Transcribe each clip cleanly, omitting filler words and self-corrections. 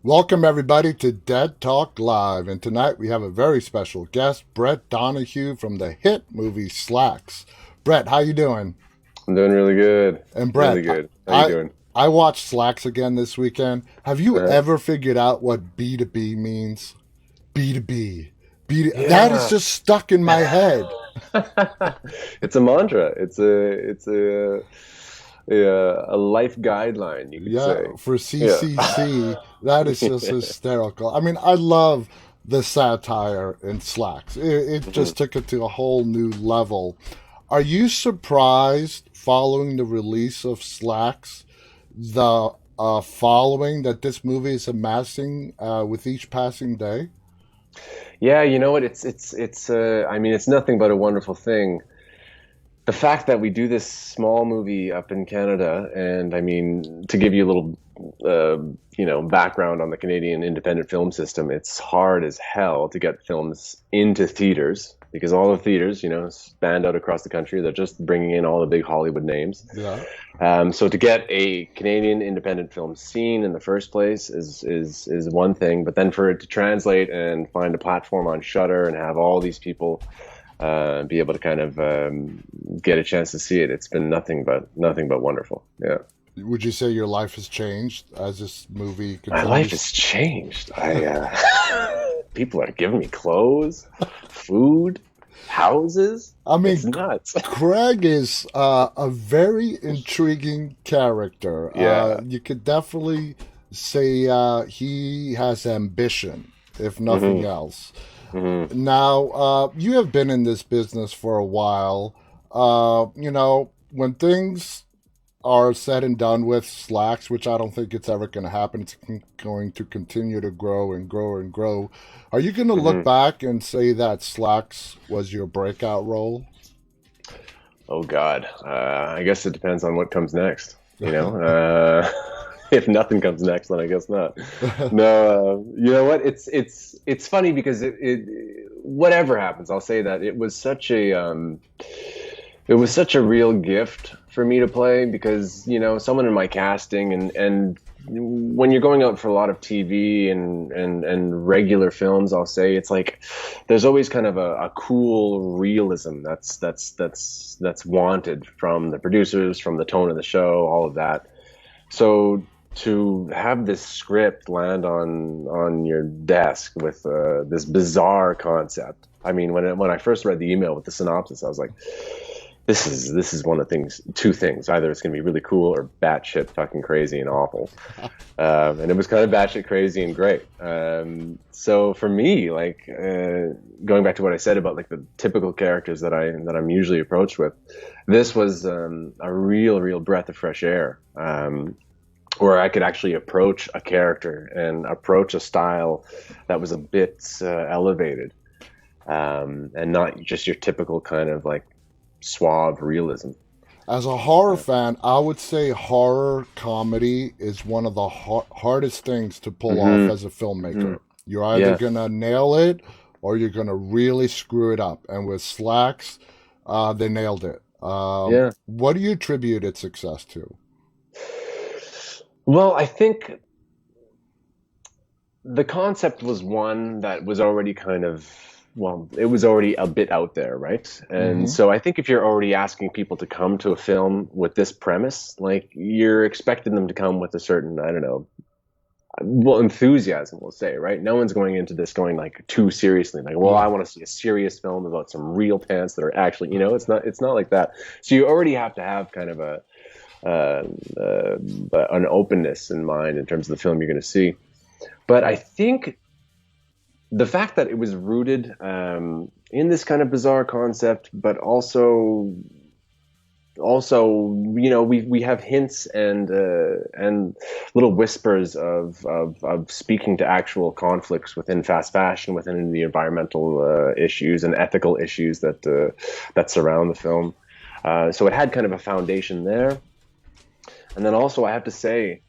Welcome everybody to Dead Talk Live, and tonight we have a very special guest, Brett Donahue from the hit movie Slaxx. Brett, how you doing? I'm doing really good. And Really Brett, good. How you I doing? I watched Slaxx again this weekend. Have you Uh, ever figured out what B2B means? B2B. That is yeah. just stuck in my head. It's a mantra. It's a life guideline, you could Yeah, say. for Yeah. CCC, that is just hysterical. I mean, I love the satire in Slacks. It Mhm. just took it to a whole new level. Are you surprised following the release of Slacks, the following that this movie is amassing with each passing day? Yeah, you know what? It's I mean, it's nothing but a wonderful thing. The fact that we do this small movie up in Canada, and I mean, to give you a little, background on the Canadian independent film system, it's hard as hell to get films into theaters because all the theaters, spanned out across the country, they're just bringing in all the big Hollywood names. Yeah. So to get a Canadian independent film seen in the first place is one thing, but then for it to translate and find a platform on Shutter and have all these people be able to kind of get a chance to see it. It's been nothing but wonderful. Yeah, Would you say your life has changed as this movie my life continues? has changed. I People are giving me clothes, food, houses. I It's mean, nuts. Craig is a very intriguing character. Yeah. You could definitely say he has ambition, if nothing Hmm. else. Hmm. Now, you have been in this business for a while. When things are said and done with Slacks, which I don't think it's ever going to happen. It's going to continue to grow and grow and grow. Are you going to look Hmm. back and say that Slacks was your breakout role? Oh God. I guess it depends on what comes next. If nothing comes next, then I guess not. No, you know what? It's funny because it whatever happens, I'll say that it was such a real gift for me to play because someone in my casting and when you're going out for a lot of TV and regular films, I'll say it's like there's always kind of a cool realism that's wanted from the producers, from the tone of the show, all of that. So to have this script land on your desk with this bizarre concept. I mean, when I first read the email with the synopsis, I was like, this is one of the things, two things. Either it's going to be really cool or batshit fucking crazy and awful. And it was kind of batshit crazy and great. So for me, like going back to what I said about like the typical characters that I'm usually approached with, this was a real breath of fresh air. Where I could actually approach a character and approach a style that was a bit elevated, and not just your typical kind of like suave realism. As a horror fan, I would say horror comedy is one of the hardest things to pull off Hmm. as a Hmm. filmmaker. You're either Yeah, going to nail it or you're going to really screw it up. And with Slacks, they nailed it. yeah. What do you attribute its success to? Well, I think the concept was one that was already kind of, well, it was already a bit out there, right? And Hmm. so I think if you're already asking people to come to a film with this premise, like you're expecting them to come with a certain, I don't know, well, enthusiasm, we'll say, right? No one's going into this going like too seriously, like, well, I Yeah. want to see a serious film about some real pants that are actually, it's not like that. So you already have to have kind of uh, uh, an openness in mind in terms of the film you're going to see. But I think the fact that it was rooted in this kind of bizarre concept, but also we have hints and little whispers of speaking to actual conflicts within fast fashion, within the environmental issues and ethical issues that surround the film. So it had kind of a foundation there, and then also I have to say,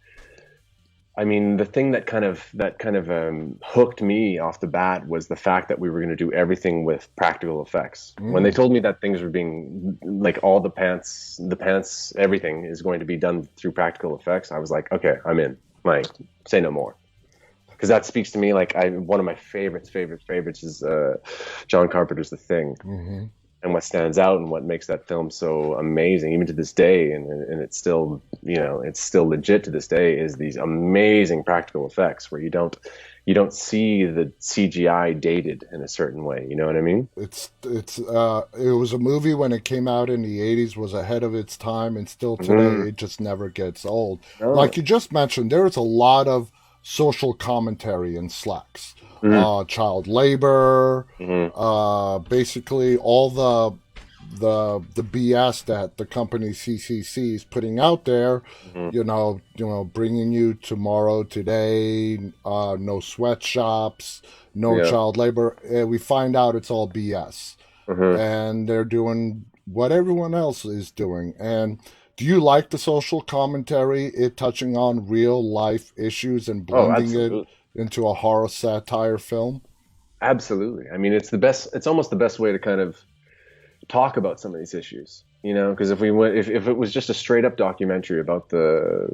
I mean, the thing that kind of hooked me off the bat was the fact that we were going to do everything with practical effects. When they Mm. told me that things were being like all the pants, everything is going to be done through practical effects, I was like, okay, I'm in. Like, say no more. because that speaks to me. Like one of my favorites is John Carpenter's The Thing, Hmm. and what stands out and what makes that film so amazing, even to this day, and it's still, it's still legit to this day, is these amazing practical effects where you don't see the CGI dated in a certain way. You know what I mean? It was a movie when it came out in the 80s, was ahead of its time, and still Hmm. today it just never gets old. Like Oh. you just mentioned, there is a lot of social commentary in Slaxx. Hmm. Child labor, Hmm. basically all the BS that the company CCC is putting out there. Hmm. Bringing you tomorrow, today, no sweatshops, no Yeah. child labor. We find out it's all BS, Hmm. and they're doing what everyone else is doing. And do you like the social commentary, it touching on real life issues and Oh, blending it absolutely. into a horror satire film? Absolutely. I mean, it's the best. It's almost the best way to kind of talk about some of these issues. Because if it was just a straight up documentary about the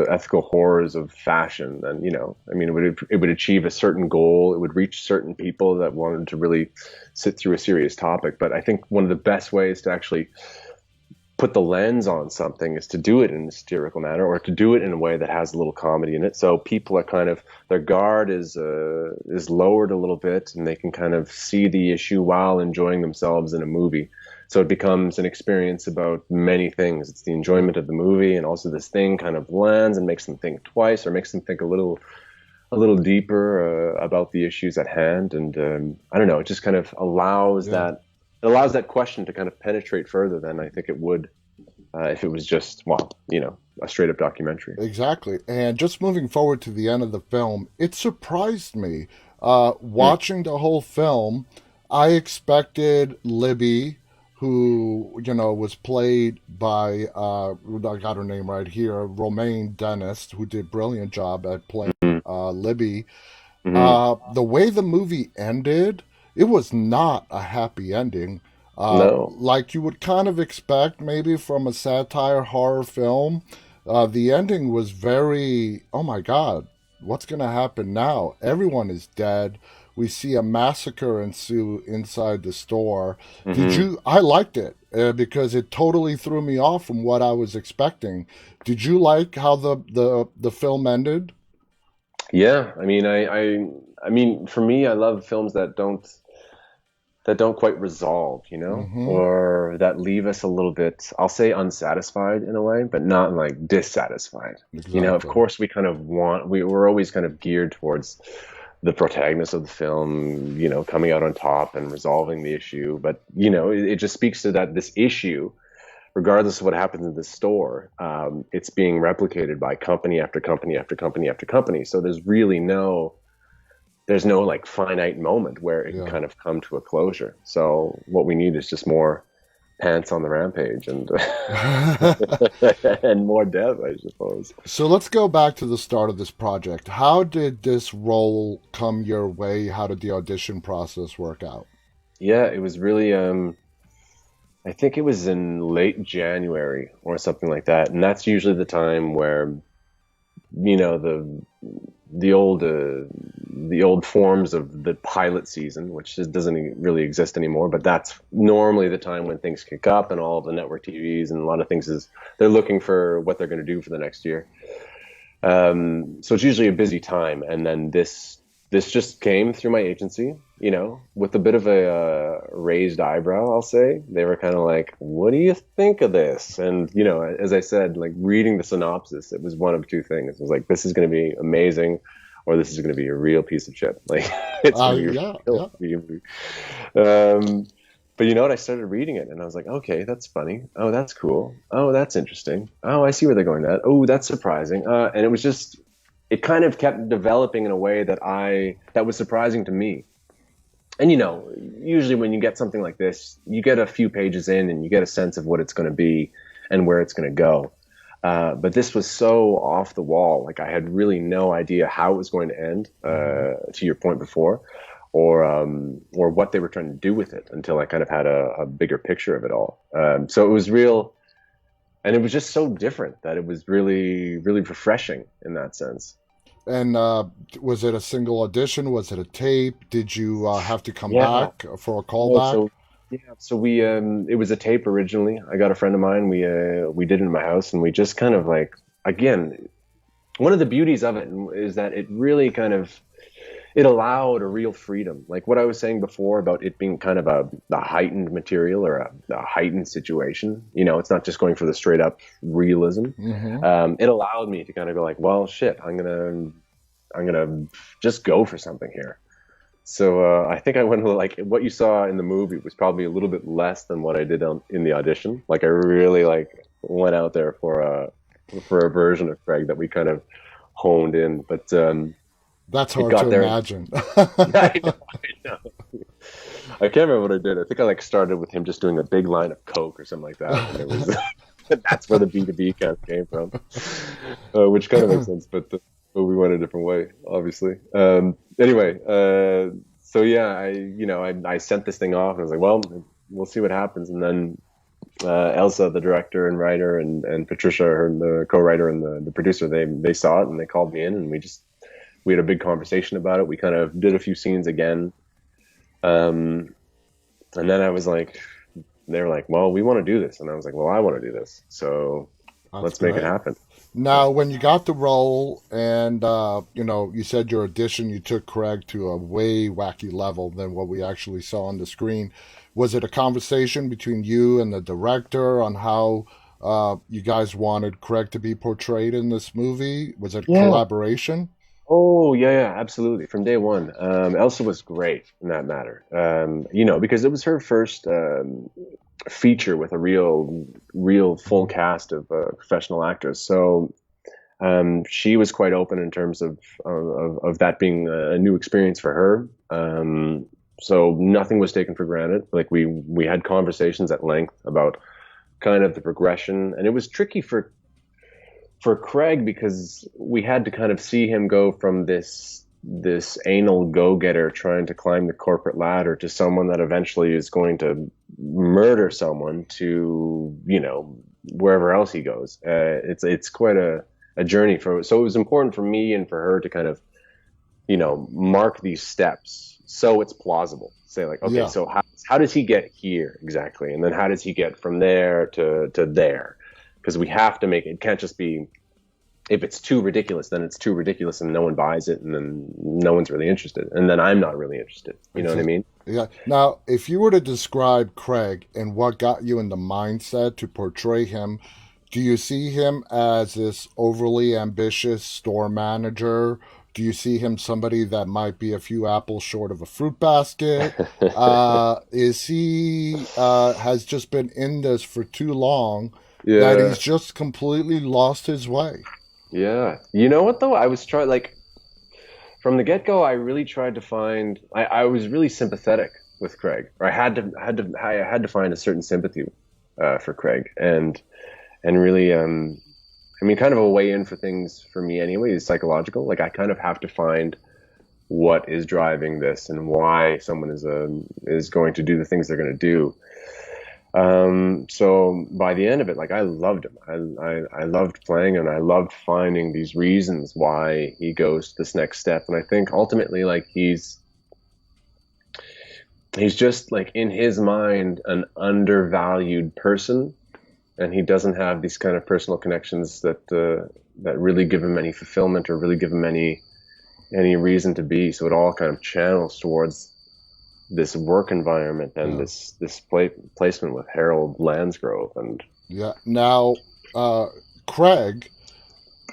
ethical horrors of fashion, then I mean, it would achieve a certain goal. It would reach certain people that wanted to really sit through a serious topic. But I think one of the best ways to actually put the lens on something is to do it in a satirical manner, or to do it in a way that has a little comedy in it. So people are kind of, their guard is lowered a little bit, and they can kind of see the issue while enjoying themselves in a movie. So it becomes an experience about many things. It's the enjoyment of the movie, and also this thing kind of lands and makes them think twice, or makes them think a little deeper about the issues at hand. And I don't know, it just kind of allows Yeah. that question to kind of penetrate further than I think it would if it was just, well, a straight up documentary. Exactly. And just moving forward to the end of the film, it surprised me. Mm. Watching the whole film, I expected Libby, who, was played by, I got her name right here, Romaine Dennis, who did a brilliant job at playing Hmm. Libby. Hmm. The way the movie ended, it was not a happy ending. No. Like you would kind of expect maybe from a satire horror film. The ending was very, oh my God, what's going to happen now? Everyone is dead. We see a massacre ensue inside the store. Hmm. I liked it because it totally threw me off from what I was expecting. Did you like how the film ended? Yeah, I mean, I mean, for me, I love films that don't quite resolve, Mm-hmm. or that leave us a little bit, I'll say, unsatisfied in a way, but not like dissatisfied. Of Exactly. course, we're always kind of geared towards the protagonist of the film, coming out on top and resolving the issue. But, it just speaks to that this issue, regardless of what happens in the store, it's being replicated by company after company after company after company. So there's no like finite moment where it can Yeah. kind of come to a closure. So what we need is just more pants on the rampage, and and more death, I suppose. So let's go back to the start of this project. How did this role come your way? How did the audition process work out? Yeah, it was really I think it was in late January or something like that. And that's usually the time where the old the old forms of the pilot season, which doesn't really exist anymore, but that's normally the time when things kick up, and all of the network TVs and a lot of things is they're looking for what they're going to do for the next year. So it's usually a busy time, and then this just came through my agency, with a bit of a raised eyebrow. I'll say they were kind of like, "What do you think of this?" And as I said, like reading the synopsis, it was one of two things. It was like, "This is going to be amazing," or "This is going to be a real piece of shit." Like it's going to be a Yeah, real yeah. movie. But you know what? I started reading it, and I was like, okay, that's funny. Oh, that's cool. Oh, that's interesting. Oh, I see where they're going with that. Oh, that's surprising. And it kind of kept developing in a way that was surprising to me. And usually when you get something like this, you get a few pages in and you get a sense of what it's going to be and where it's going to go. But this was so off the wall. Like I had really no idea how it was going to end, Hmm. to your point before, or what they were trying to do with it until I kind of had a bigger picture of it all. So it was real, and it was just so different that it was really, really refreshing in that sense. And was it a single audition? Was it a tape? Did you have to come Yeah. back for a No, callback? so yeah, so we it was a tape originally. I got a friend of mine. We did it in my house, and we just kind of like, again, one of the beauties of it is that it really kind of it allowed a real freedom. Like what I was saying before about it being kind of a heightened material or a heightened situation. You know, it's not just going for the straight up realism. Hmm. It allowed me to kind of go like, well, shit, I'm gonna just go for something here. So I think I went like what you saw in the movie was probably a little bit less than what I did in the audition. Like I really like went out there for a version of Craig that we kind of honed in, but That's it hard to got there. imagine. I know, I know. I can't remember what I did. I think I like started with him just doing a big line of Coke or something like that, and it was that's where the B2B kind of came from, which kind of makes sense. But we went a different way, obviously. Anyway, so yeah, I sent this thing off, and I was like, well, we'll see what happens, and then. Elsa, the director and writer, and Patricia, the co-writer and the producer, they saw it and they called me in, and we had a big conversation about it. We kind of did a few scenes again. And then I was like, they were like, well, we want to do this. And I was like, well, I want to do this. So That's let's make it great. happen. Now, when you got the role, and you said your audition, you took Craig to a way wacky level than what we actually saw on the screen. Was it a conversation between you and the director on how you guys wanted Craig to be portrayed in this movie? Was it a Yeah. collaboration? Oh, yeah, yeah, absolutely. From day one. Elsa was great in that matter. Because it was her first feature with a real full cast of professional actors. So she was quite open in terms of that being a new experience for her. So nothing was taken for granted. Like we had conversations at length about kind of the progression, and it was tricky for Craig because we had to kind of see him go from this anal go-getter trying to climb the corporate ladder to someone that eventually is going to murder someone to wherever else he goes. It's quite a journey for so it was important for me and for her to kind of mark these steps so it's plausible. Say like, okay, Yeah. so how does he get here exactly, and then how does he get from there to there? Because we have to make it. It can't just be if it's too ridiculous, then it's too ridiculous, and no one buys it, and then no one's really interested, and then I'm not really interested. You know what I Exactly. mean? Yeah. Now, if you were to describe Craig and what got you in the mindset to portray him, do you see him as this overly ambitious store manager? Do you see him somebody that might be a few apples short of a fruit basket? Is he has just been in this for too long that Yeah, he's just completely lost his way? yeah. You know what though? I was trying like from the get go. I really tried to find. I was really sympathetic with Craig, or I had to find a certain sympathy for Craig, and really I mean, kind of a way in for things for me anyway is psychological. Like I kind of have to find what is driving this and why someone is going to do the things they're going to do. So by the end of it, like I loved him. I loved playing and I loved finding these reasons why he goes to this next step. And I think ultimately, like he's just like in his mind an undervalued person, and he doesn't have these kind of personal connections that really give him any fulfillment or really give him any reason to be. So it all kind of channels towards this work environment and Yeah. this placement with Harold Lansgrove and Yeah. Now, Craig,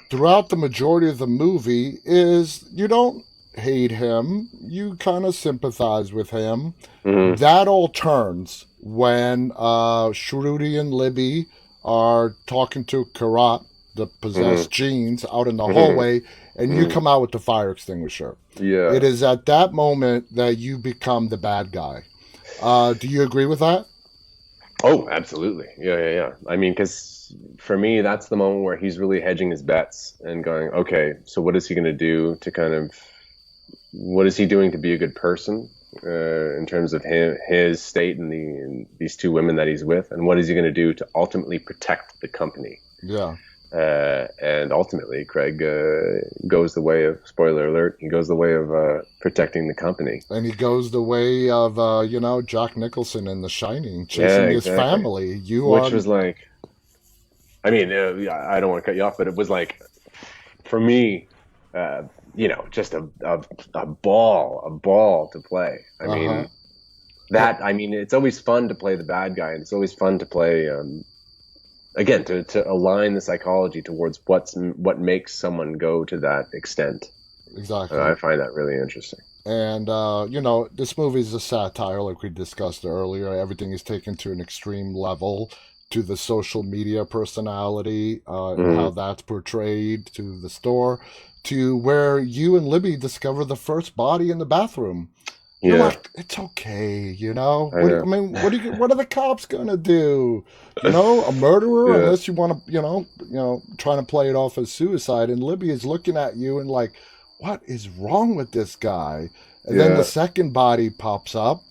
throughout the majority of the movie, is you don't hate him, you kind of sympathize with him. hmm That all turns when Shruti and Libby are talking to Karat, the hmm possessed genes, out in the hmm hallway, and you hmm come out with the fire extinguisher. yeah. It is at that moment that you become the bad guy. Do you agree with that? Oh, absolutely. Yeah, yeah, yeah. I mean, because for me, that's the moment where he's really hedging his bets and going, okay, so what is he going to do to kind of, what is he doing to be a good person in terms of his state and these two women that he's with, and what is he going to do to ultimately protect the company? Yeah. And ultimately, Craig goes the way of, spoiler alert, he goes the way of protecting the company. And he goes the way of, Jack Nicholson in The Shining, Yeah, chasing his exactly. family. You Which are, was like, I mean, I don't want to cut you off, but it was like, for me, uh, just a ball to play. I uh-huh. mean, I mean, it's always fun to play the bad guy, and it's always fun to play, again, to align the psychology towards what makes someone go to that extent. I Exactly. find that really interesting. And, this movie is a satire, like we discussed earlier. Everything is taken to an extreme level to the social media personality and how Mm, that's portrayed to the store, to where you and Libby discover the first body in the bathroom. You're yeah, like, it's okay, you know. I know. What are the cops gonna do? A murderer, Yeah, unless you want to, trying to play it off as suicide. And Libby is looking at you and like, what is wrong with this guy? And then the yeah, second body pops up,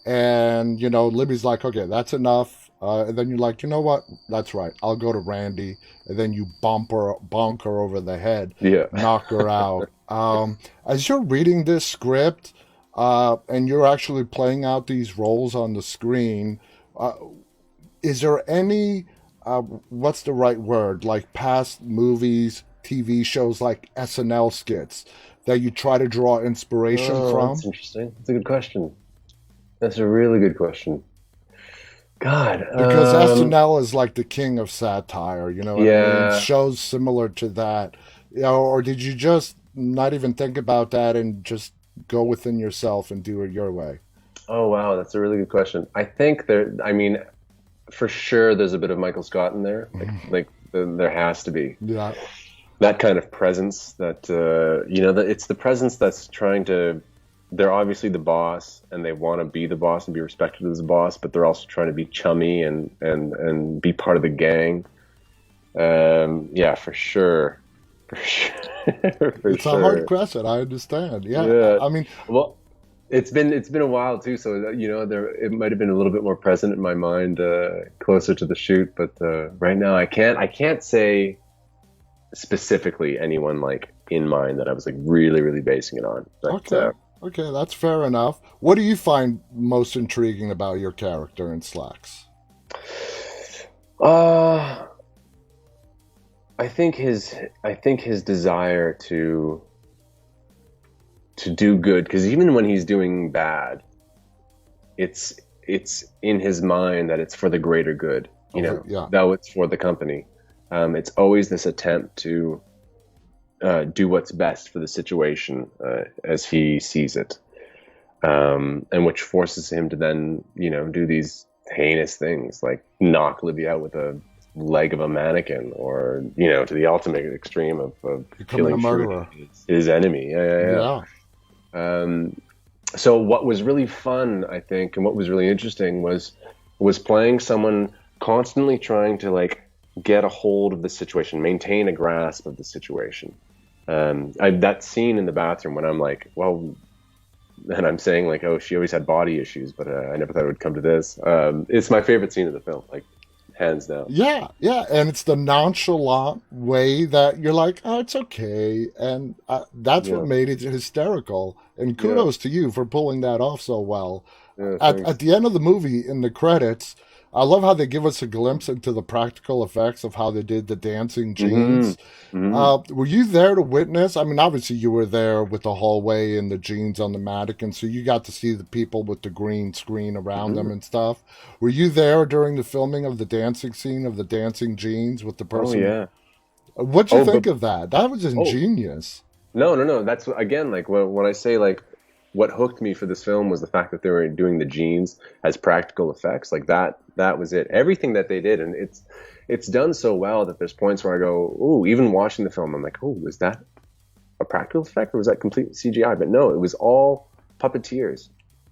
and Libby's like, okay, that's enough. And then you're like, you know what? That's right. I'll go to Randy. And then you bonk her over the head, yeah. knock her out. As you're reading this script, and you're actually playing out these roles on the screen, uh, is there any, what's the right word, like past movies, TV shows like SNL skits that you try to draw inspiration Oh, that's from? interesting. That's a good question. That's a really good question. God, Because SNL is like the king of satire, you know what I mean? yeah. Shows similar to that. Or did you just not even think about that and just go within yourself and do it your way? Oh, wow, that's a really good question. I think I mean, for sure, there's a bit of Michael Scott in there. There has to be Yeah. that kind of presence. That that it's the presence that's trying to. They're obviously the boss, and they want to be the boss and be respected as a boss, but they're also trying to be chummy and be part of the gang. Yeah, for sure, for sure, for It's a hard sure. question. I understand. Yeah. Yeah. I mean, Well, it's been a while too, so there it might have been a little bit more present in my mind closer to the shoot, but right now I can't say specifically anyone like in mind that I was like really really basing it on. But okay. Okay, that's fair enough. What do you find most intriguing about your character in Slacks? uh I think his desire to do good, because even when he's doing bad, it's in his mind that it's for the greater good, Okay, yeah. though it's for the company. It's always this attempt to do what's best for the situation as he sees it, and which forces him to then, do these heinous things like knock Libby out with a leg of a mannequin, or to the ultimate extreme of Becoming a killing murderer. his enemy. Yeah, yeah, Yeah. yeah. So what was really fun, I think, and what was really interesting was playing someone constantly trying to like get a hold of the situation, maintain a grasp of the situation. That scene in the bathroom when I'm like, well, and I'm saying like, oh, she always had body issues, but I never thought it would come to this. It's my favorite scene of the film, like hands down. Yeah, yeah. And it's the nonchalant way that you're like, oh, it's okay. And that's what Yeah, made it hysterical. And yeah, kudos to you for pulling that off so well. yeah. At Thanks. the end of the movie, in the credits, I love how they give us a glimpse into the practical effects of how they did the dancing Hmm. jeans. Hmm. Were you there to witness? I mean, obviously you were there with the hallway and the jeans on the mannequin, so you got to see the people with the green screen around them Hmm. and stuff. Were you there during the filming of the dancing scene of the dancing jeans with the Oh person? yeah. What'd you Oh, but think of that? That was oh, ingenious. no, no, no. That's again like when I say like what hooked me for this film was the fact that they were doing the jeans as practical effects. Like that was it. Everything that they did, and it's done so well that there's points where I go, "Ooh," even watching the film, I'm like, "Oh, was that a practical effect or was that complete CGI?" But no, it was all puppeteers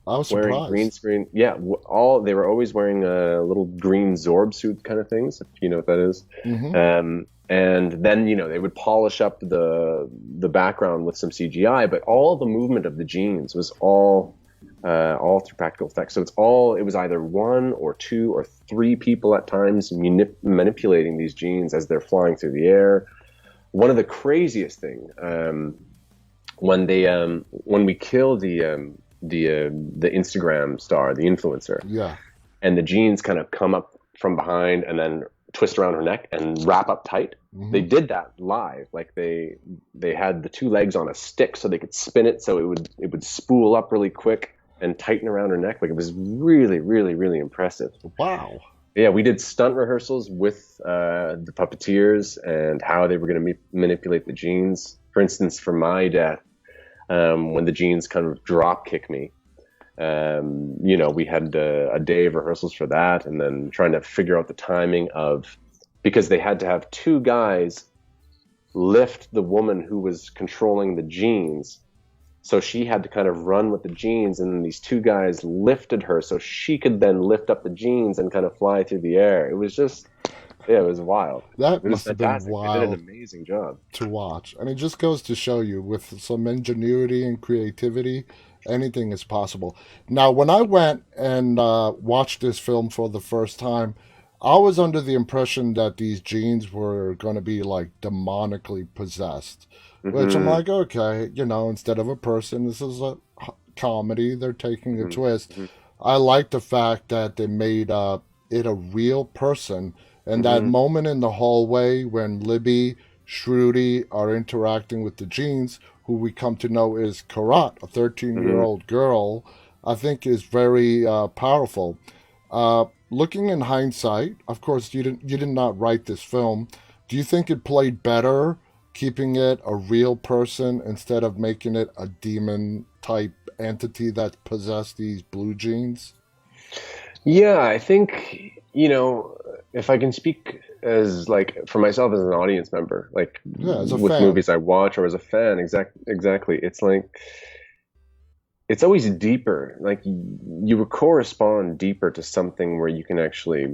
I was wearing green surprised. screen. Yeah, all they were always wearing little green Zorb suit kind of things, if you know what that is. Hmm. And then they would polish up the background with some CGI, but all the movement of the jeans was all all through practical effects. So it was either one or two or three people at times manipulating these genes as they're flying through the air. One of the craziest thing, when we kill the Instagram star, the influencer, Yeah. and the genes kind of come up from behind and then twist around her neck and wrap up tight. Mm-hmm. They did that live. Like they had the two legs on a stick so they could spin it so it would spool up really quick and tighten around her neck. Like it was really, really, really impressive. Wow. Yeah, we did stunt rehearsals with the puppeteers and how they were going to manipulate the genes. For instance, for my death, when the genes kind of drop kick me, we had a day of rehearsals for that, and then trying to figure out the timing of, because they had to have two guys lift the woman who was controlling the genes. So she had to kind of run with the genes, and then these two guys lifted her so she could then lift up the genes and kind of fly through the air. It was just, yeah, it was wild. That It was must have been fantastic. They did wild an amazing job. to watch. And it just goes to show you, with some ingenuity and creativity, anything is possible. Now, when I went and watched this film for the first time, I was under the impression that these genes were going to be like demonically possessed, which I'm Hmm. like, okay, instead of a person, this is a comedy. They're taking a Hmm. twist. I like the fact that they made it a real person. And that Hmm. moment in the hallway when Libby, Shruti are interacting with the genes, who we come to know is Karat, a 13-year-old girl, I think is very powerful. Looking in hindsight, of course, you did not write this film. Do you think it played better keeping it a real person instead of making it a demon type entity that possessed these blue genes? Yeah, I think, if I can speak as like for myself as an audience member, like Yeah, as a with fan. movies I watch or as a fan, exactly. It's like it's always deeper. Like you would correspond deeper to something where you can actually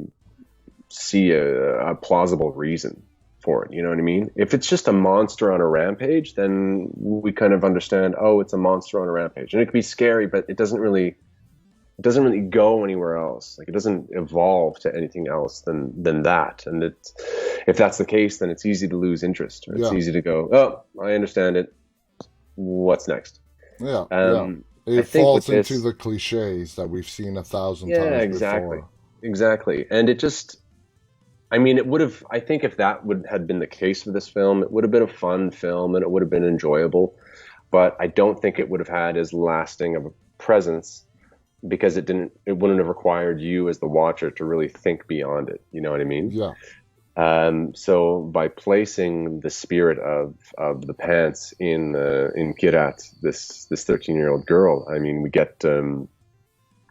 see a plausible reason for it. You know what I mean? If it's just a monster on a rampage, then we kind of understand, oh, it's a monster on a rampage. And it can be scary, but it doesn't really go anywhere else. Like it doesn't evolve to anything else than that. And if that's the case, then it's easy to lose interest, or it's Yeah, easy to go, oh, I understand it. What's next? yeah. I It think with falls into this, the cliches that we've seen a thousand yeah, times exactly, before. exactly. And it just, I mean, it would have. I think if that would had been the case for this film, it would have been a fun film and it would have been enjoyable. But I don't think it would have had as lasting of a presence because it wouldn't have required you as the watcher to really think beyond it. You know what I mean? Yeah, So by placing the spirit of the pants in Kirat, this 13-year-old girl, I mean, we get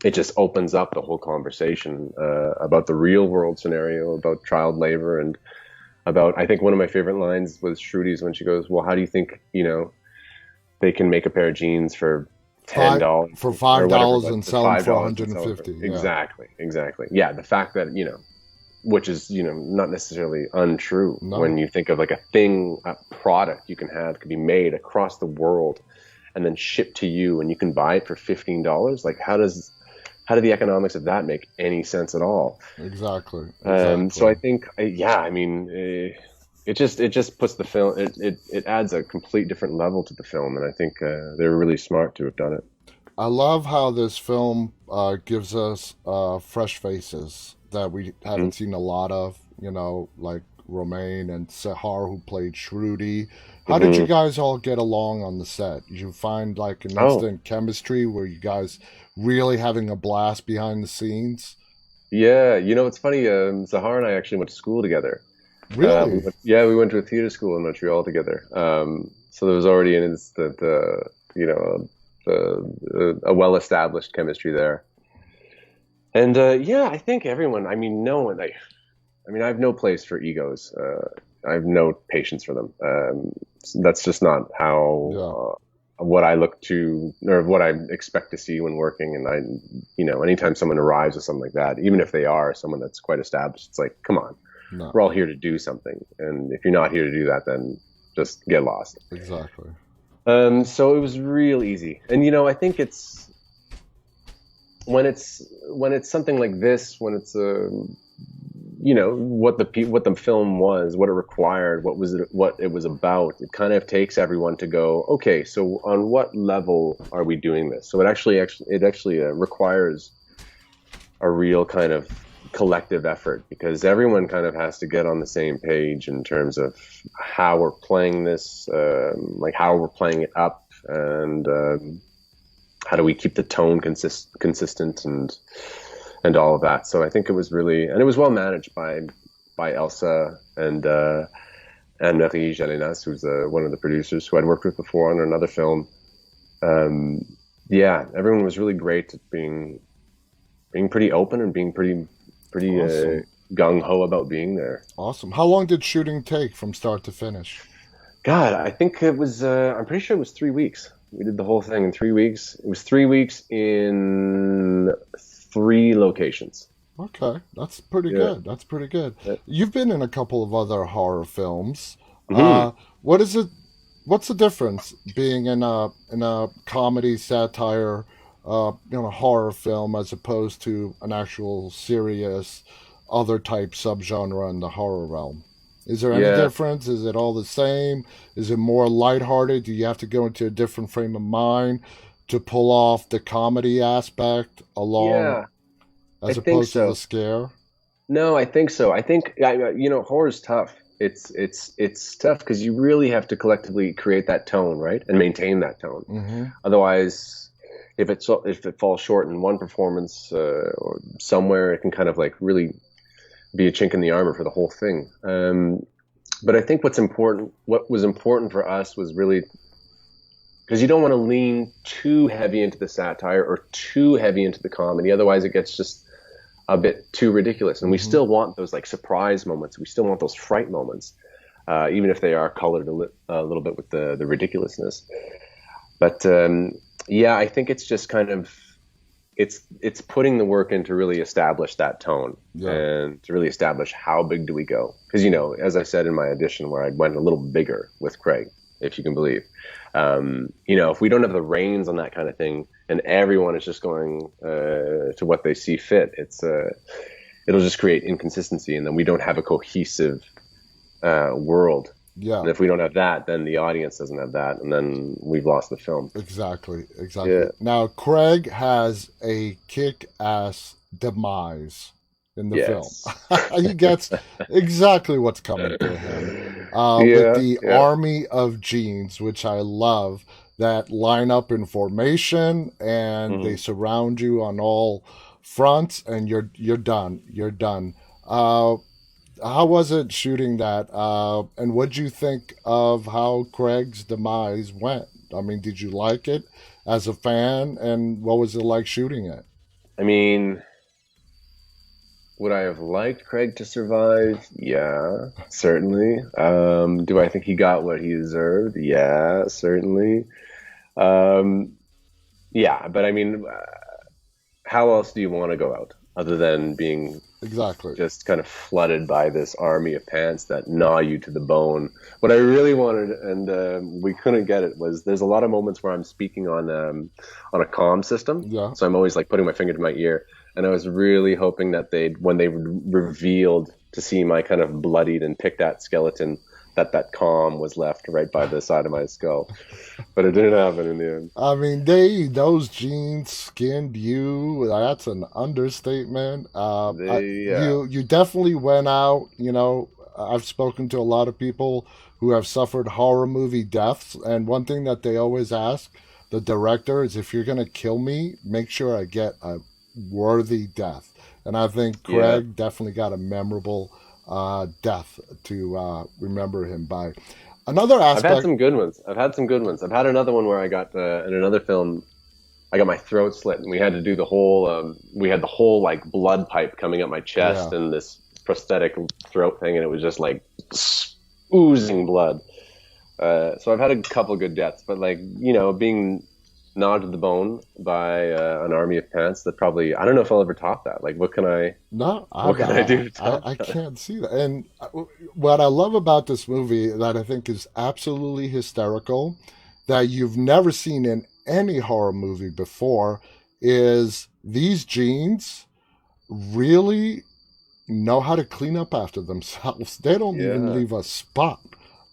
it just opens up the whole conversation about the real world scenario, about child labor, and about, I think one of my favorite lines was Shruti's when she goes, "Well, how do you think they can make a pair of jeans for ten five dollars for or five whatever it dollars was, and for sell them five for dollars and sell it for?" 150. Yeah, Exactly. Yeah, the fact that which is not necessarily untrue no, when you think of like a product you can have could be made across the world and then shipped to you, and you can buy it for $15. Like how do the economics of that make any sense at all? exactly, So exactly. I think, yeah, I mean, it just puts the film, it adds a complete different level to the film, and I think they're really smart to have done it. I love how this film gives us fresh faces that we Hmm. haven't seen a lot of, like Romaine and Sahar, who played Shruti. How did you Hmm. guys all get along on the set? Did you find like an Oh, instant chemistry? Were you guys really having a blast behind the scenes? yeah, it's funny. Zahar and I actually went to school together. Really? We went to a theater school in Montreal together. So there was already an instant, a well-established chemistry there. And yeah, I think everyone. I mean, no one. I have no place for egos. I have no patience for them. That's just not Yeah. how what I look to or what I expect to see when working. And anytime someone arrives with something like that, even if they are someone that's quite established, it's like, come on, No. we're all here to do something. And if you're not here to do that, then just get lost. Exactly. So it was real easy. And I think when it's something like this, when it's a what the film was, what it required, what it was about. It kind of takes everyone to go, okay, so on what level are we doing this? So it actually requires a real kind of collective effort, because everyone kind of has to get on the same page in terms of how we're playing this, like how we're playing it up, and how do we keep the tone consistent, and all of that. So I think it was really, and it was well managed by Elsa and Marie Jalinas, who's one of the producers who I'd worked with before on another film. Yeah, everyone was really great at being pretty open and being pretty Awesome. gung ho about being there. Awesome. How long did shooting take from start to finish? God, I think it was. I'm pretty sure it was 3 weeks. We did the whole thing in 3 weeks. It was 3 weeks in 3 locations. Okay, that's pretty Yeah. good. That's pretty good. Yeah. You've been in a couple of other horror films. Mhm. What is it? What's the difference being in a comedy satire, horror film as opposed to an actual serious other type subgenre in the horror realm? Is there any Yeah. difference? Is it all the same? Is it more lighthearted? Do you have to go into a different frame of mind to pull off the comedy aspect along Yeah. I as think opposed to the so. scare? No, I think so. I think horror's tough. It's tough because you really have to collectively create that tone, right, and maintain that tone. Hmm. Otherwise, if it falls short in one performance or somewhere, it can kind of like really be a chink in the armor for the whole thing. But I think what was important for us was really because you don't want to lean too heavy into the satire or too heavy into the comedy. Otherwise, it gets just a bit too ridiculous. And we Hmm. still want those like surprise moments. We still want those fright moments, even if they are colored a little bit with the ridiculousness. But yeah, I think it's just kind of it's putting the work in to really establish that tone Yeah. and to really establish how big do we go. Because as I said in my audition, where I went a little bigger with Craig, if you can believe. If we don't have the reins on that kind of thing, and everyone is just going to what they see fit, it'll just create inconsistency, and then we don't have a cohesive world. Yeah. And if we don't have that, then the audience doesn't have that, and then we've lost the film. Exactly. Exactly. Yeah. Now, Craig has a kick-ass demise in the film. Yes. He gets exactly what's coming to him. With Yeah. the Yeah. army of genes, which I love, that line up in formation and they Mhm. surround you on all fronts, and you're done. You're done. Uh, how was it shooting that? And what'd you think of how Craig's demise went? I mean, did you like it as a fan? And what was it like shooting it? I mean, would I have liked Craig to survive? Yeah, certainly. Do I think he got what he deserved? Yeah, certainly. Um, yeah, but I mean, how else do you want to go out other than being Exactly. just kind of flooded by this army of pants that gnaw you to the bone? What I really wanted, and we couldn't get it, was there's a lot of moments where I'm speaking on a comm system, Yeah. so I'm always like putting my finger to my ear, and I was really hoping that when they revealed to see my kind of bloodied and picked at skeleton, that comm was left right by the side of my skull, but it didn't happen in the end. I mean, those jeans skinned you. That's an understatement. Yeah. You definitely went out. I've spoken to a lot of people who have suffered horror movie deaths, and one thing that they always ask the director is, if you're gonna kill me, make sure I get a worthy death. And I think Yeah. Craig definitely got a memorable death to remember him by. Another I've had aspect, some good ones. I've had some good ones. I've had another one where I got in another film. I got my throat slit, and we had to do the whole. We had the whole like blood pipe coming up my chest yeah. and this prosthetic throat thing, and it was just like oozing blood. So I've had a couple good deaths, but like being gnawed to the bone by an army of pants, that probably I don't know if I'll ever top that. Like, No, what can I do to top I that? can't see that. And what I love about this movie that I think is absolutely hysterical, that you've never seen in any horror movie before, is these genes really know how to clean up after themselves. They don't even Yeah, leave a spot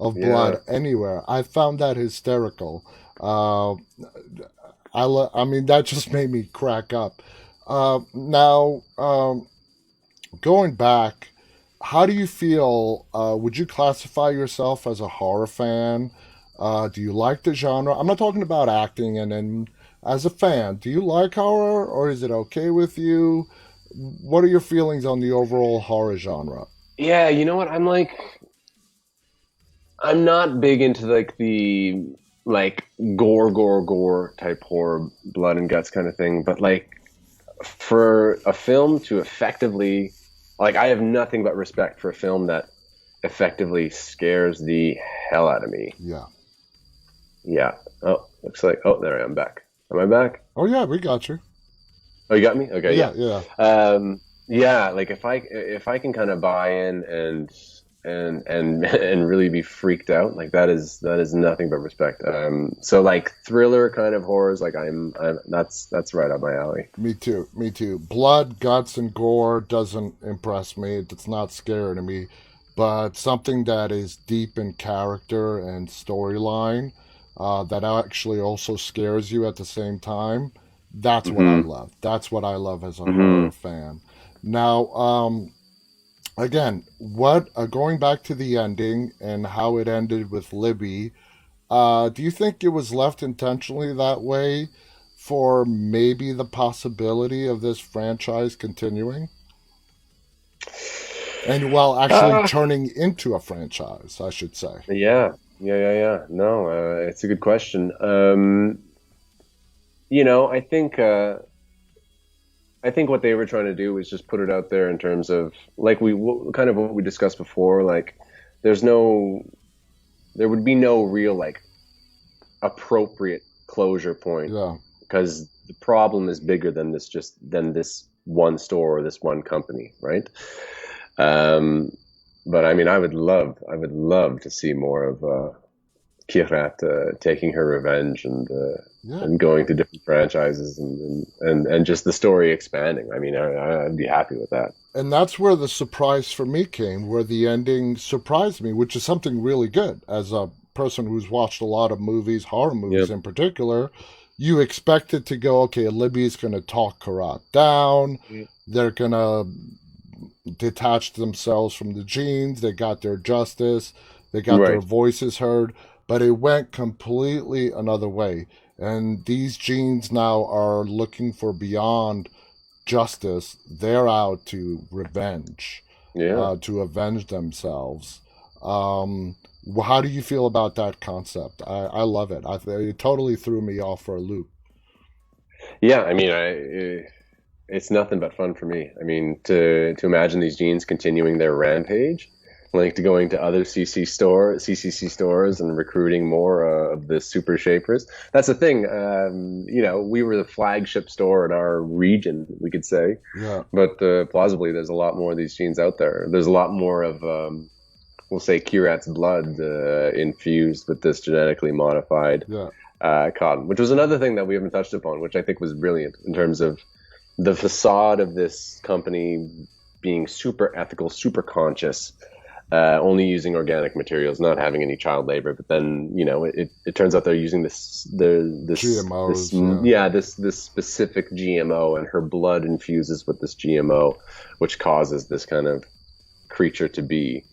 of yeah. blood anywhere. I found that hysterical. Uh, I mean, that just made me crack up. Now, going back, how do you feel? Would you classify yourself as a horror fan? Do you like the genre? I'm not talking about acting, and then as a fan, do you like horror, or is it okay with you? What are your feelings on the overall horror genre? Yeah, you know what? I'm not big into like the like gore type horror, blood and guts kind of thing, but like for a film to effectively, like, I have nothing but respect for a film that effectively scares the hell out of me. Yeah. Yeah. Oh, looks like, oh, there I am back. Am I back? Oh yeah, we got you. Oh, you got me? Okay, Yeah, yeah. yeah, Yeah, like if I can kind of buy in and really be freaked out, like that is nothing but respect. So like thriller kind of horrors, like I'm that's right up my alley. me too. Me too. Blood, guts, and gore doesn't impress me. It's not scary to me. But something that is deep in character and storyline, that actually also scares you at the same time, that's what I Hmm. love. That's what I love as a Hmm. horror fan. Now, again, what going back to the ending and how it ended with Libby, do you think it was left intentionally that way for maybe the possibility of this franchise continuing? And well, actually Ah, turning into a franchise, I should say. yeah, yeah. No, it's a good question. I think what they were trying to do was just put it out there in terms of like kind of what we discussed before. Like, there's no, there would be no real like appropriate closure point Yeah. because the problem is bigger than this one store or this one company, right? Um, but I mean, I would love to see more of Kirat taking her revenge Yeah. and going to different franchises and just the story expanding. I mean, I'd be happy with that. And that's where the surprise for me came, where the ending surprised me, which is something really good. As a person who's watched a lot of movies, horror movies Yep. in particular, you expect it to go, okay, Libby's going to talk Karat down. They're going to detach themselves from the genes. They got their justice. They got their Right. voices heard. But it went completely another way. And these genes now are looking for beyond justice. They're out Yeah. to avenge themselves. Um, how do you feel about that concept? I love it. It totally threw me off for a loop. Yeah. I mean, it's nothing but fun for me. I mean, to imagine these genes continuing their rampage, like to going to other CCC stores and recruiting more of the super shapers. That's the thing. We were the flagship store in our region, we could say, Yeah, but plausibly, there's a lot more of these genes out there. There's a lot more of we'll say Kirat's blood infused with this genetically modified yeah, cotton, which was another thing that we haven't touched upon, which I think was brilliant in terms of the facade of this company being super ethical, super conscious, only using organic materials, not having any child labor. But then, it turns out they're using GMOs. Yeah, this specific GMO, and her blood infuses with this GMO, which causes this kind of creature to be.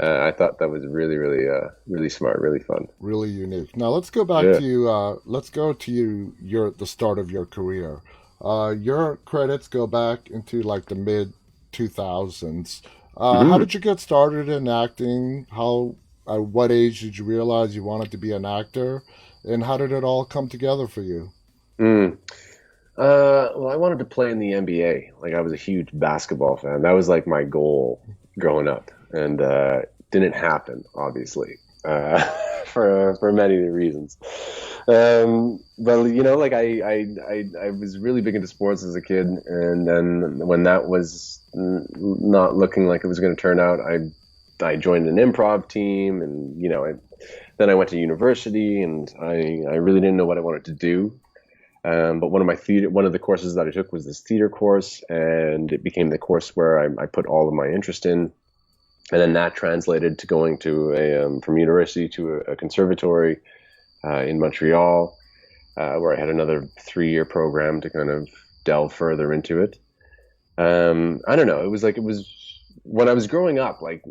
I thought that was really, really, really smart, really fun. really unique. Now let's go back Yeah. to you. Let's go to you. Your the start of your career. Your credits go back into like the mid 2000s. How Mhm. did you get started in acting? How at what age did you realize you wanted to be an actor? And how did it all come together for you? Mm. Well, I wanted to play in the NBA. Like, I was a huge basketball fan. That was like my goal growing up, and didn't happen, obviously, for many reasons. But like I was really big into sports as a kid, and then when that was not looking like it was going to turn out, I joined an improv team, and then I went to university, and I really didn't know what I wanted to do. But one of the courses that I took was this theater course, and it became the course where I put all of my interest in. And then that translated to going to from university to a conservatory in Montreal, where I had another 3-year program to kind of delve further into it. I don't know. It was when I was growing up. Like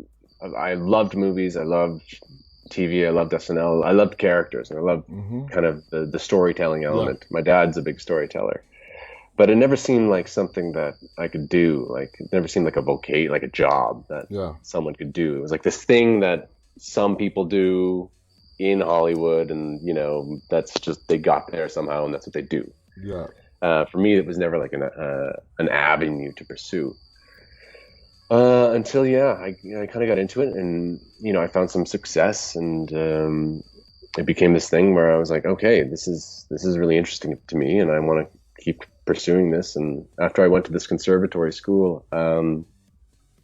I loved movies. I loved TV. I loved SNL. I loved characters, and I loved Hmm. kind of the storytelling Yeah, element. My dad's a big storyteller, but it never seemed like something that I could do. Like it never seemed like a vocation, like a job that yeah, someone could do. It was like this thing that some people do in Hollywood, and that's just they got there somehow, and that's what they do. yeah. For me, it was never like an avenue to pursue. Until I kind of got into it, and I found some success, and it became this thing where I was like, okay, this is really interesting to me, and I want to keep pursuing this. And after I went to this conservatory school,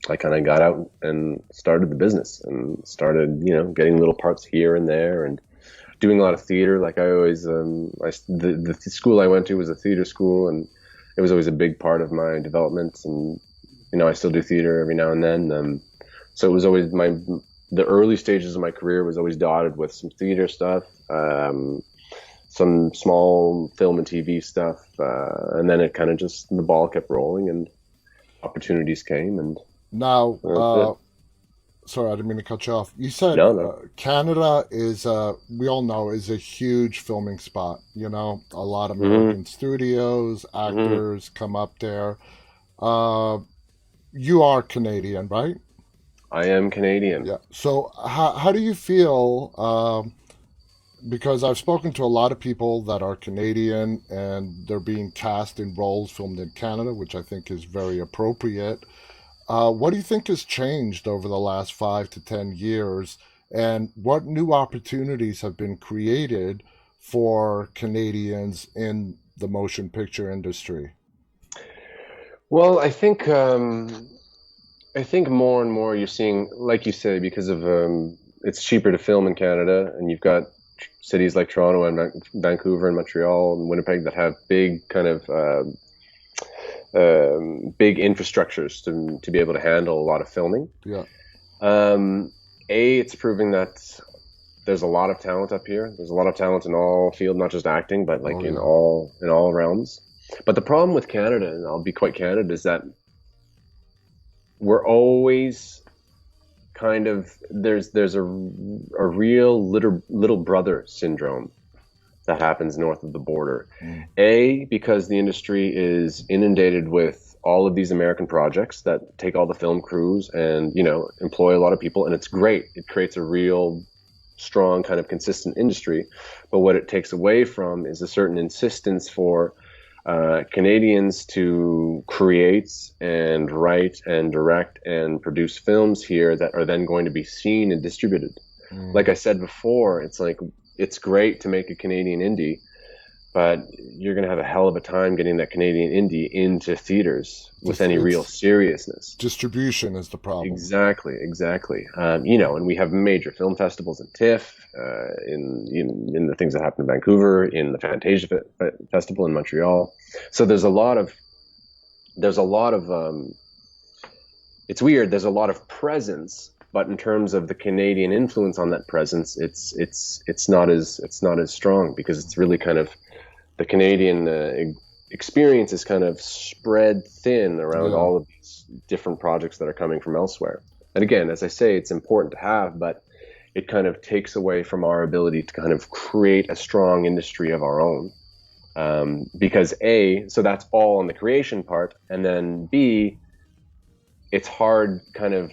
I kind of got out and started the business, and started getting little parts here and there, and doing a lot of theater. Like I always, the school I went to was a theater school, and it was always a big part of my development. And I still do theater every now and then. So it was always the early stages of my career was always dotted with some theater stuff, some small film and TV stuff, and then it kind of just the ball kept rolling, and opportunities came, and Now, that's it. sorry, I didn't mean to cut you off. You said No, no. Canada is, we all know, is a huge filming spot. A lot of Hmm. American studios, Hmm. actors come up there. Uh, you are Canadian, right? I am Canadian. Yeah. So how do you feel? Because I've spoken to a lot of people that are Canadian and they're being cast in roles filmed in Canada, which I think is very appropriate. What do you think has changed over the last 5 to 10 years, and what new opportunities have been created for Canadians in the motion picture industry? Well, I think more and more you're seeing, like you say, because of it's cheaper to film in Canada, and you've got cities like Toronto and Vancouver and Montreal and Winnipeg that have big kind of big infrastructures to be able to handle a lot of filming. Yeah. It's proving that there's a lot of talent up here. There's a lot of talent in all fields, not just acting, but like Oh in yeah. all realms. But the problem with Canada, and I'll be quite candid, is that we're always kind of there's a real little brother syndrome that happens north of the border. Mm. Because the industry is inundated with all of these American projects that take all the film crews and employ a lot of people, and it's great. It creates a real strong kind of consistent industry. But what it takes away from is a certain insistence for Canadians to create and write and direct and produce films here that are then going to be seen and distributed. Mm. Like I said before, it's like it's great to make a Canadian indie, but you're going to have a hell of a time getting that Canadian indie into theaters with any real It's seriousness. distribution is the problem. Exactly, exactly. And we have major film festivals in TIFF, in the things that happen in Vancouver, in the Fantasia Festival in Montreal. So there's a lot of it's weird. There's a lot of presence, but in terms of the Canadian influence on that presence, it's not as strong, because it's really kind of the Canadian experience is kind of spread thin around Yeah. all of these different projects that are coming from elsewhere. And again, as I say, it's important to have, but it kind of takes away from our ability to kind of create a strong industry of our own. Because so that's all on the creation part, and then B, it's hard kind of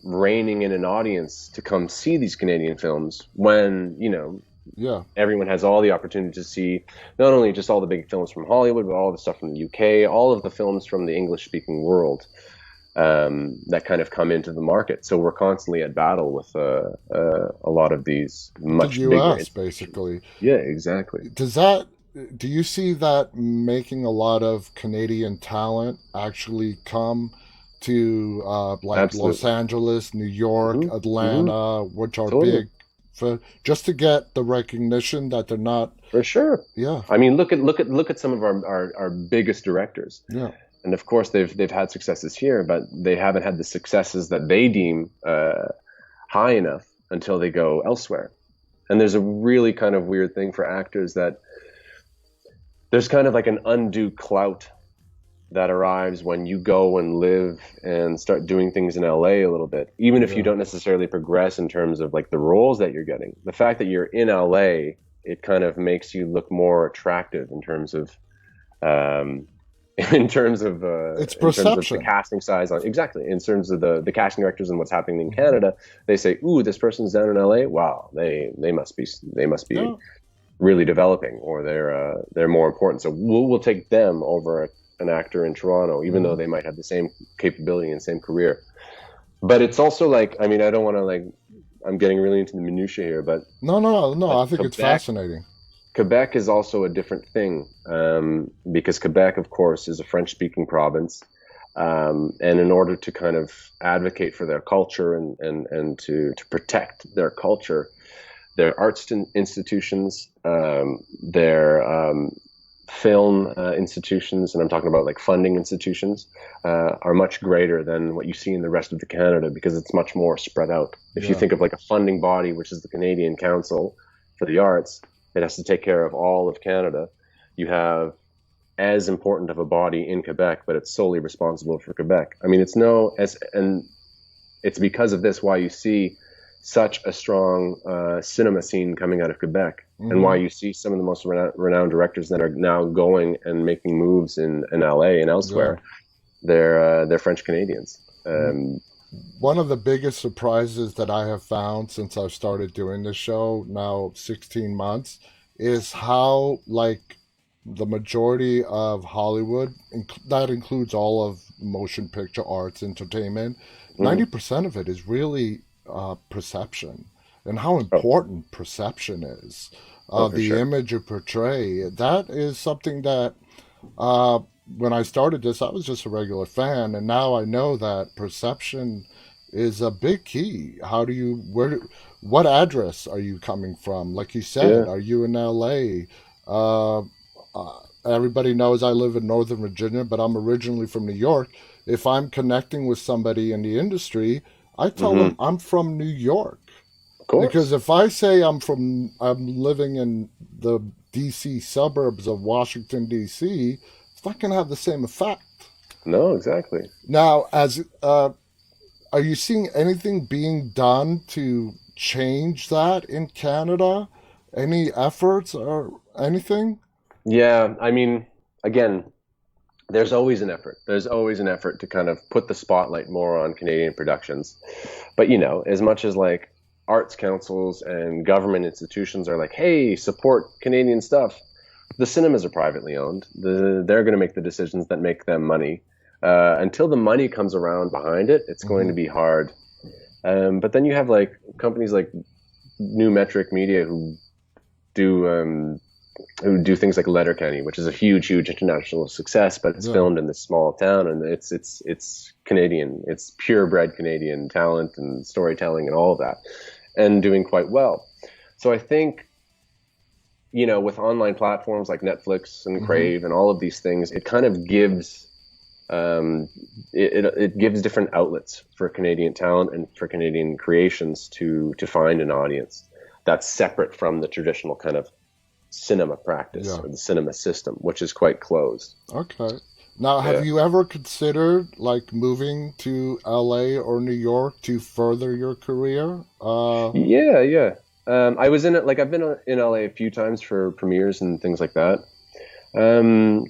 reining in an audience to come see these Canadian films when Yeah. everyone has all the opportunity to see not only just all the big films from Hollywood, but all the stuff from the UK, all of the films from the English-speaking world that kind of come into the market. So we're constantly at battle with a lot of these The much bigger US institutions. basically. Yeah, exactly. Does that do you see that making a lot of Canadian talent actually come to like Los Absolutely. Angeles, New York, Hmm. Hmm. Atlanta, which are Totally. big for just to get the recognition that they're not. For sure. Yeah, I mean, look at some of our biggest directors. yeah, And of course, they've had successes here, but they haven't had the successes that they deem high enough until they go elsewhere. And there's a really kind of weird thing for actors that there's kind of like an undue clout that arrives when you go and live and start doing things in LA a little bit, even if you yeah. don't necessarily progress in terms of like the roles that you're getting. The fact that you're in LA, it kind of makes you look more attractive in terms of um, It's in terms of the perception. casting size on exactly in terms of the casting directors and what's happening in Canada. They say, "Ooh, this person's down in LA. Wow, they must be Yeah, really developing, or they're more important. So we'll take them over an actor in Toronto, even though hmm, they might have the same capability and same career." But it's also like, I mean, I don't want to like, I'm getting really into the minutiae here, no, no, no, no. but I think it's fascinating. Quebec is also a different thing, because Quebec, of course, is a French-speaking province, and in order to kind of advocate for their culture and to protect their culture, their arts institutions, their film institutions, and I'm talking about like funding institutions, are much greater than what you see in the rest of the Canada because it's much more spread out. If you Yeah. think of like a funding body, which is the Canadian Council for the Arts, it has to take care of all of Canada. You have as important of a body in Quebec, but it's solely responsible for Quebec. I mean, it's no as and it's because of this why you see such a strong cinema scene coming out of Quebec, and why Hmm. you see some of the most renowned directors that are now going and making moves in LA and Yeah. elsewhere. They're French Canadians. One of the biggest surprises that I have found since I've started doing this show now 16 months is how like the majority of Hollywood that includes all of motion picture arts entertainment, Mhm. 90% of it is really perception and how Oh, important perception is. oh, for The sure. image you portray, that is something that uh, when I started this, I was just a regular fan, and now I know that perception is a big key. How do you, what address are you coming from? Like you said, Yeah. are you in LA? Everybody knows I live in Northern Virginia, but I'm originally from New York. If I'm connecting with somebody in the industry, I tell them Hmm. I'm from New York. Of Because course. if I say I'm living in the DC suburbs of Washington DC, it's not going to have the same effect. No, exactly. Now, as are you seeing anything being done to change that in Canada? Any efforts or anything? Yeah. I mean, again, there's always an effort. There's always an effort to kind of put the spotlight more on Canadian productions. But as much as like arts councils and government institutions are like, hey, support Canadian stuff, the cinemas are privately owned. They're going to make the decisions that make them money. Until the money comes around behind it, it's going Hmm. to be hard. But then you have like companies like New Metric Media do who do things like Letterkenny, which is a huge, huge international success, but it's Yeah. filmed in this small town, and it's Canadian, it's purebred Canadian talent and storytelling and all of that, and doing quite well. So I think with online platforms like Netflix and Hmm. Crave and all of these things, it kind of gives um, it gives different outlets for Canadian talent and for Canadian creations to find an audience that's separate from the traditional kind of cinema practice Yeah. or the cinema system, which is quite closed. Okay. Now, have Yeah. you ever considered like moving to LA or New York to further your career? Yeah, yeah. I was in it, like I've been in LA a few times for premieres and things like that. Um,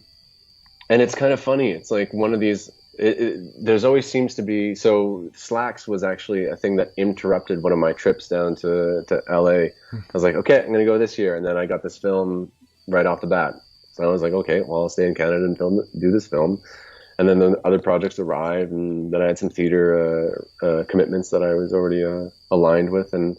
and it's kind of funny. It's like one of these. There's always seems to be. So Slaxx was actually a thing that interrupted one of my trips down to LA. I was like, okay, I'm gonna go this year, and then I got this film right off the bat. So I was like, okay, well, I'll stay in Canada and do this film. And then the other projects arrived, and then I had some theater commitments that I was already aligned with. And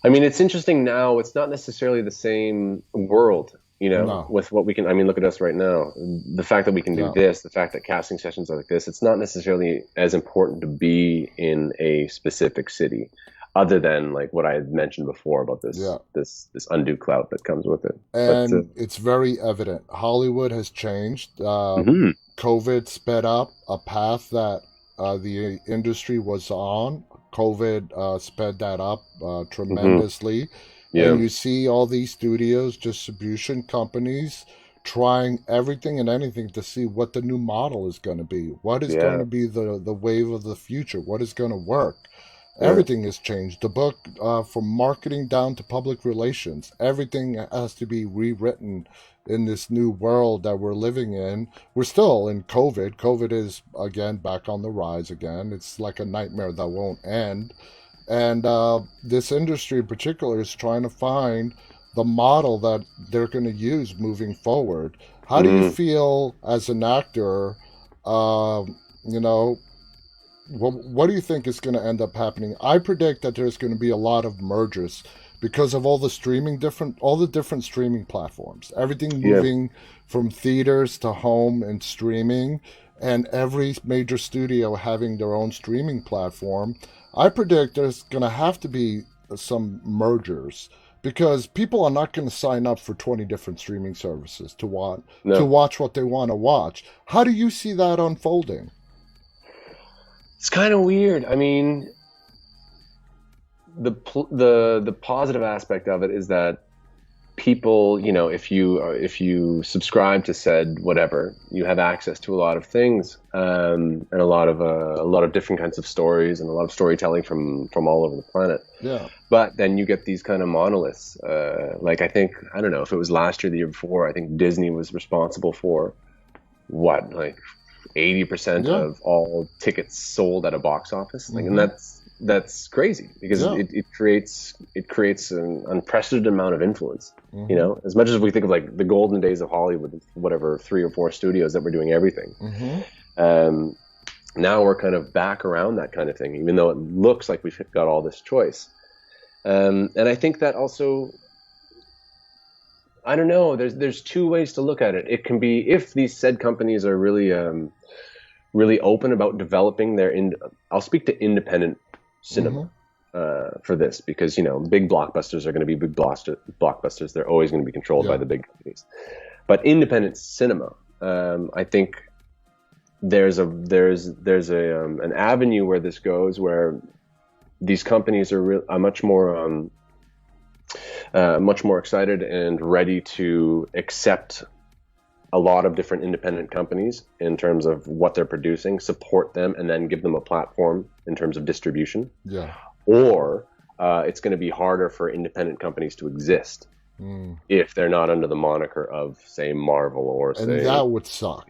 I mean, it's interesting now. It's not necessarily the same world, No. with what we can. I mean, look at us right now. The fact that we can do Yeah. this, the fact that casting sessions are like this, it's not necessarily as important to be in a specific city. other than like what I had mentioned before about Yeah. this undue clout that comes with it. But And it's very evident. Hollywood has changed. mhm, COVID sped up a path that the industry was on. COVID sped that up mhm, tremendously. And yeah, you see all these studios, distribution companies trying everything and anything to see what the new model is going to be. What is going yeah, to be the wave of the future? What is going to work? yeah, Everything has changed. The book, from marketing down to public relations, everything has to be rewritten in this new world that we're living in. We're still in COVID. COVID is again back on the rise again. It's like a nightmare that won't end. And this industry in particular is trying to find the model that they're going to use moving forward. How do you mhm, feel as an actor? You know, what do you think is going to end up happening? I predict that there's going to be a lot of mergers because of all the different streaming platforms, everything yeah. moving from theaters to home and streaming, and every major studio having their own streaming platform. I predict there's going to have to be some mergers because people are not going to sign up for 20 different streaming services to No, watch what they want to watch. How do you see that unfolding? it's kind of weird. I mean, the positive aspect of it is that people, if you subscribe to said whatever, you have access to a lot of things, and a lot of different kinds of stories and a lot of storytelling from all over the planet. Yeah. But then you get these kind of monoliths. Like I don't know if it was last year, the year before. I think Disney was responsible for what, like 80% Yeah. of all tickets sold at a box office. Like, and Mm-hmm. that's crazy because Yeah. it creates an unprecedented amount of influence. Mm-hmm. As much as we think of like the golden days of Hollywood, whatever 3 or 4 studios that were doing everything. Mm-hmm. Um, Now we're kind of back around that kind of thing, even though it looks like we've got all this choice. And I think that also, I don't know. There's two ways to look at it. It can be if these said companies are really open about developing their I'll speak to independent Mm-hmm. cinema for this because big blockbusters are going to be big blockbusters. They're always going to be controlled by Yeah. the big companies. But independent cinema, I think there's a an avenue where this goes where these companies are much more excited and ready to accept a lot of different independent companies in terms of what they're producing, support them, and then give them a platform in terms of distribution. Yeah. Or it's going to be harder for independent companies to exist Mm. if they're not under the moniker of, say, Marvel or And say. that would suck.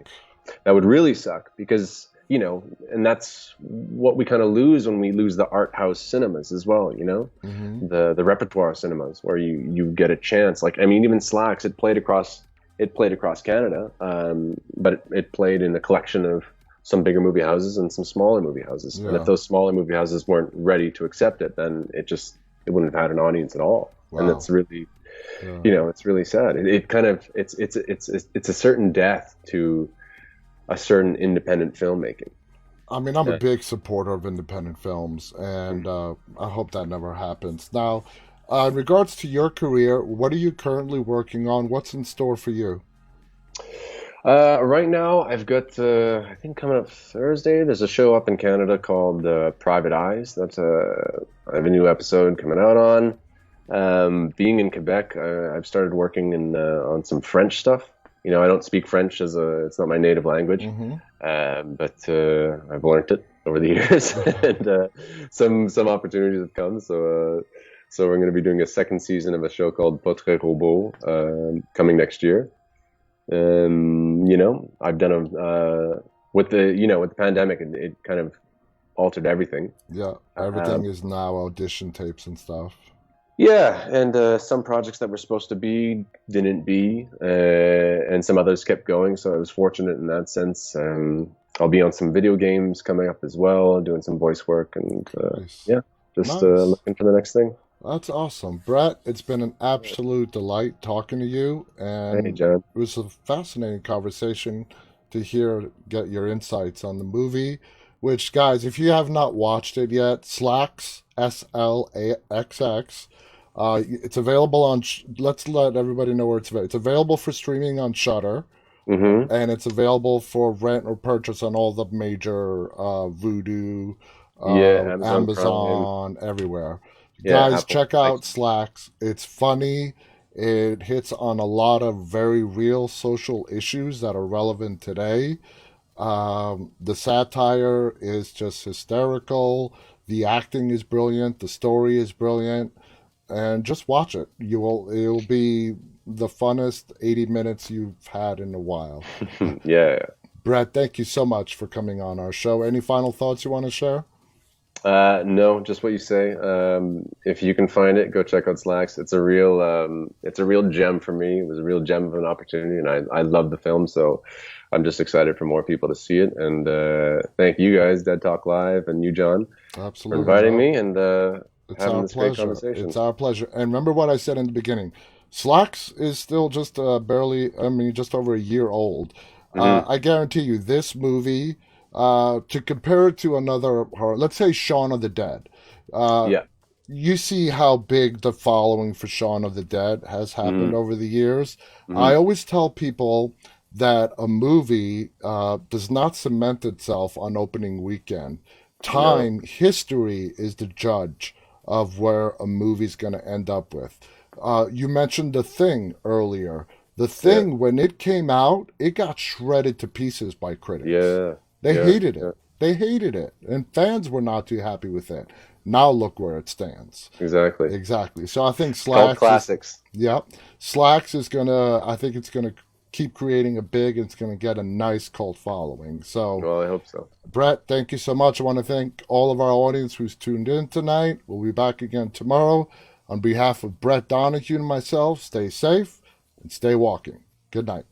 That would really suck because, and that's what we kind of lose when we lose the art house cinemas as well, Mm-hmm. the repertoire cinemas where you get a chance. Like, I mean, even Slaxx, it played across Canada, but it played in a collection of some bigger movie houses and some smaller movie houses. And if Yeah. those smaller movie houses weren't ready to accept it, then it wouldn't have had an audience at all. And Wow. that's really, Yeah. it's really sad. It kind of it's a certain death to a certain independent filmmaking. I mean, I'm a Yeah. big supporter of independent films, and I hope that never happens. Now, in regards to your career, what are you currently working on? What's in store for you? Right now, I've got I think coming up Thursday. There's a show up in Canada called Private Eyes. I have a new episode coming out on. Being in Quebec, I've started working on some French stuff. I don't speak French it's not my native language, Mm-hmm. but I've learned it over the years, and some opportunities have come. So we're going to be doing a second season of a show called Portrait Robot coming next year. I've done with the pandemic, it kind of altered everything. Yeah, everything Um, is now audition tapes and stuff. yeah, and some projects that were supposed to be didn't be, and some others kept going. So I was fortunate in that sense. I'll be on some video games coming up as well, doing some voice work, and Nice. yeah, just Nice. looking for the next thing. That's awesome. Brett, it's been an absolute delight talking to you, Hey, and John. it was a fascinating conversation to get your insights on the movie. Which, guys, if you have not watched it yet, Slaxx, Slaxx. It's available on. Let's let everybody know where it's available. It's available for streaming on Shutter, Mm-hmm. and it's available for rent or purchase on all the major Vudu, Yeah, Amazon Prime. Amazon, everywhere. Yeah, Guys, Apple. check out Slaxx. It's funny. It hits on a lot of very real social issues that are relevant today. The satire is just hysterical. The acting is brilliant. The story is brilliant. And just watch it. You will. It'll be the funnest 80 minutes you've had in a while. Yeah. Brett, thank you so much for coming on our show. Any final thoughts you want to share? No, just what you say. If you can find it, go check out Slacks. It's a real gem for me. It was a real gem of an opportunity, and I love the film. So I'm just excited for more people to see it. And thank you guys, Dead Talk Live, and you, John, for Absolutely, inviting Joe. me and It's having our this great pleasure. conversation. It's our pleasure. And remember what I said in the beginning. Slacks is still just barely, I mean, just over a year old. Hmm. I guarantee you, this movie, to compare it to another horror, let's say Shaun of the Dead, uh, Yeah. you see how big the following for Shaun of the Dead has happened Hmm. over the years. I Hmm. always tell people that a movie does not cement itself on opening weekend. No. Time, history is the judge of where a movie's going to end up with. You mentioned The Thing earlier. The Yeah. Thing, when it came out, it got shredded to pieces by critics. Yeah. They Yeah. hated Yeah. it. They hated it. And fans were not too happy with it. Now look where it stands. Exactly. Exactly. So I think Cult Slacks is, classics. yeah, Slacks is gonna. I think it's gonna keep creating a big. It's gonna get a nice cult following. So Well, I hope so. Brett, thank you so much. I want to thank all of our audience who's tuned in tonight. We'll be back again tomorrow. On behalf of Brett Donahue and myself, stay safe and stay walking. Good night.